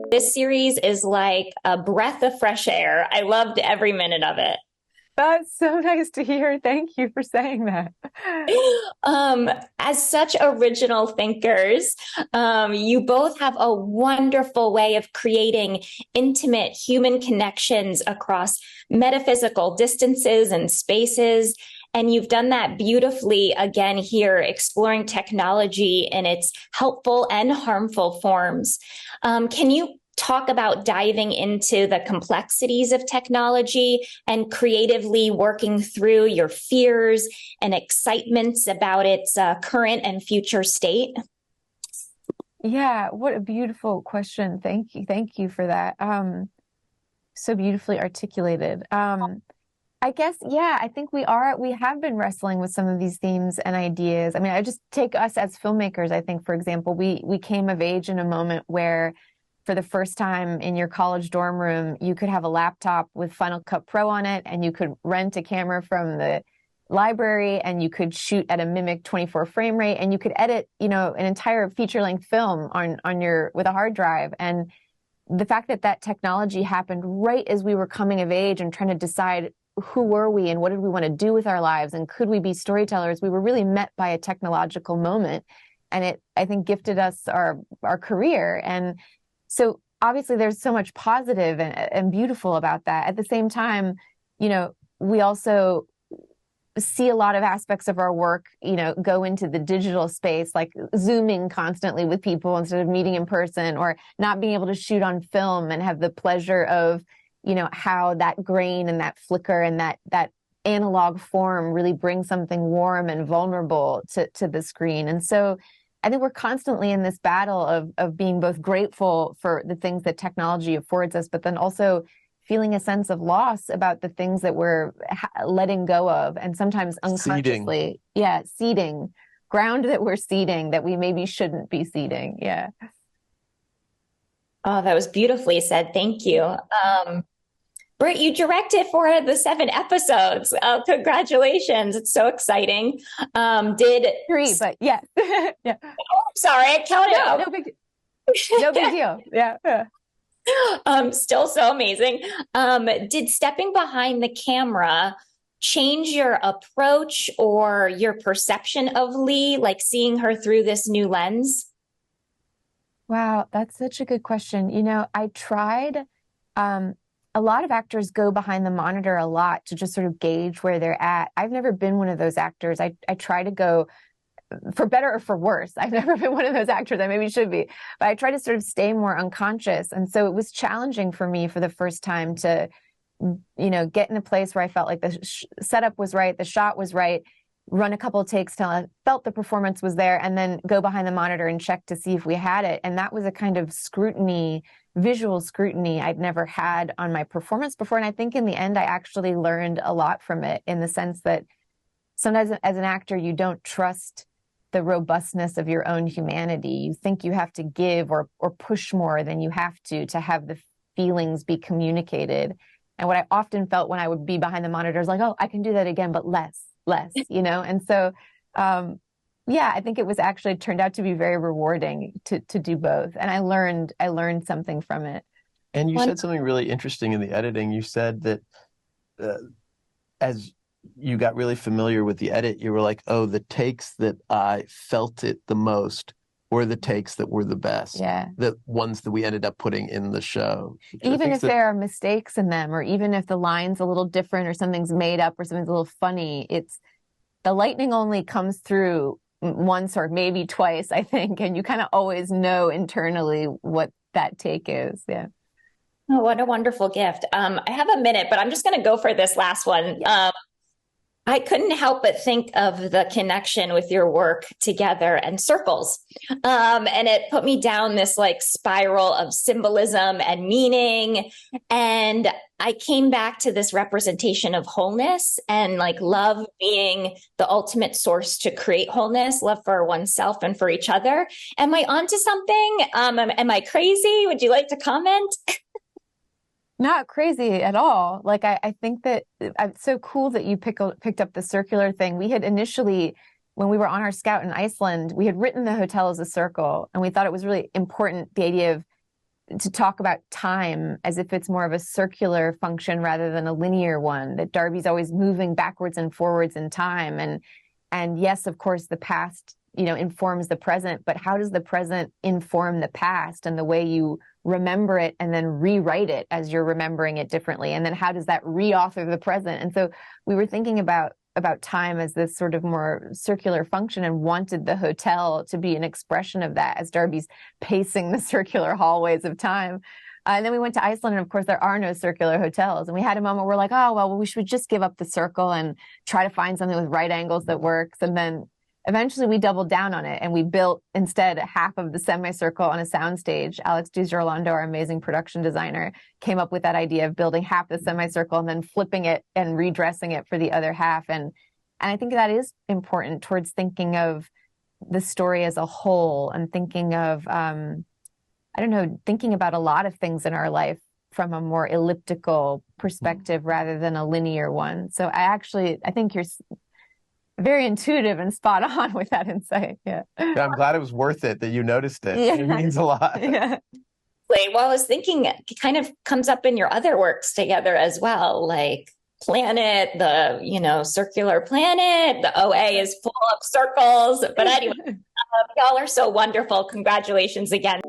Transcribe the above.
This series is like a breath of fresh air. I loved every minute of it. That's so nice to hear. Thank you for saying that. Um, as such original thinkers, you both have a wonderful way of creating intimate human connections across metaphysical distances and spaces. And you've done that beautifully again here, exploring technology in its helpful and harmful forms. Can you talk about diving into the complexities of technology and creatively working through your fears and excitements about its current and future state? Yeah, what a beautiful question. Thank you. Thank you for that. So beautifully articulated. I guess, yeah, I think we have been wrestling with some of these themes and ideas. I mean, I just take us as filmmakers. I think, for example, we came of age in a moment where for the first time in your college dorm room, you could have a laptop with Final Cut Pro on it, and you could rent a camera from the library, and you could shoot at a mimic 24 frame rate, and you could edit, an entire feature-length film on your with a hard drive. And the fact that that technology happened right as we were coming of age and trying to decide who were we and what did we want to do with our lives and could we be storytellers, we were really met by a technological moment, and it, I think, gifted us our career. And so obviously there's so much positive and beautiful about that. At the same time, we also see a lot of aspects of our work, go into the digital space, like Zooming constantly with people instead of meeting in person, or not being able to shoot on film and have the pleasure of, how that grain and that flicker and that analog form really brings something warm and vulnerable to the screen. And so I think we're constantly in this battle of being both grateful for the things that technology affords us, but then also feeling a sense of loss about the things that we're letting go of, and sometimes unconsciously, seeding ground that we're seeding that we maybe shouldn't be seeding. Yeah. Oh, that was beautifully said. Thank you. Brit, you directed for the 7 episodes. Congratulations. It's so exciting. Did 3, but yeah. Yeah. Sorry, I counted No, out. no big deal. Yeah. Still so amazing. Did stepping behind the camera change your approach or your perception of Lee, like seeing her through this new lens? Wow, that's such a good question. I tried, a lot of actors go behind the monitor a lot to just sort of gauge where they're at. I've never been one of those actors. I try to go, for better or for worse. I've never been one of those actors. I maybe should be, but I try to sort of stay more unconscious. And so it was challenging for me for the first time to, get in a place where I felt like the setup was right, the shot was right, run a couple of takes till I felt the performance was there, and then go behind the monitor and check to see if we had it. And that was a kind of scrutiny, visual scrutiny I'd never had on my performance before. And I think in the end, I actually learned a lot from it, in the sense that sometimes as an actor, you don't trust the robustness of your own humanity. You think you have to give or push more than you have to have the feelings be communicated. And what I often felt when I would be behind the monitor is like, oh, I can do that again, but less, And so, I think it was actually turned out to be very rewarding to do both. And I learned something from it. And you said something really interesting in the editing. You said that as you got really familiar with the edit, you were like, oh, the takes that I felt it the most were the takes that were the best. Yeah. The ones that we ended up putting in the show. Even if there are mistakes in them, or even if the line's a little different or something's made up or something's a little funny, it's the lightning only comes through once or maybe twice, I think. And you kind of always know internally what that take is. Yeah. Oh, what a wonderful gift. I have a minute, but I'm just going to go for this last one. Yeah. I couldn't help but think of the connection with your work together and circles. And it put me down this like spiral of symbolism and meaning. And I came back to this representation of wholeness and like love being the ultimate source to create wholeness, love for oneself and for each other. Am I onto something? Am I crazy? Would you like to comment? Not crazy at all. Like, I think that it's so cool that you picked up the circular thing. We had initially, when we were on our scout in Iceland, we had written the hotel as a circle, and we thought it was really important, the idea of to talk about time as if it's more of a circular function rather than a linear one, that Darby's always moving backwards and forwards in time. And yes, of course, the past, informs the present, but how does the present inform the past and the way you remember it and then rewrite it as you're remembering it differently? And then how does that re-author the present? And so we were thinking about time as this sort of more circular function, and wanted the hotel to be an expression of that as Darby's pacing the circular hallways of time. And then we went to Iceland, and of course there are no circular hotels. And we had a moment where we're like, oh, well, we should just give up the circle and try to find something with right angles that works. And then eventually we doubled down on it, and we built instead half of the semicircle on a soundstage. Alex DiGirolando, our amazing production designer, came up with that idea of building half the semicircle and then flipping it and redressing it for the other half. And I think that is important towards thinking of the story as a whole, and thinking of, thinking about a lot of things in our life from a more elliptical perspective rather than a linear one. So I think you're very intuitive and spot on with that insight. Yeah. I'm glad it was worth it that you noticed it. Yeah. It means a lot. Yeah. Well, I was thinking it kind of comes up in your other works together as well, like Planet, the, circular planet, the OA is full of circles. But anyway, y'all are so wonderful. Congratulations again.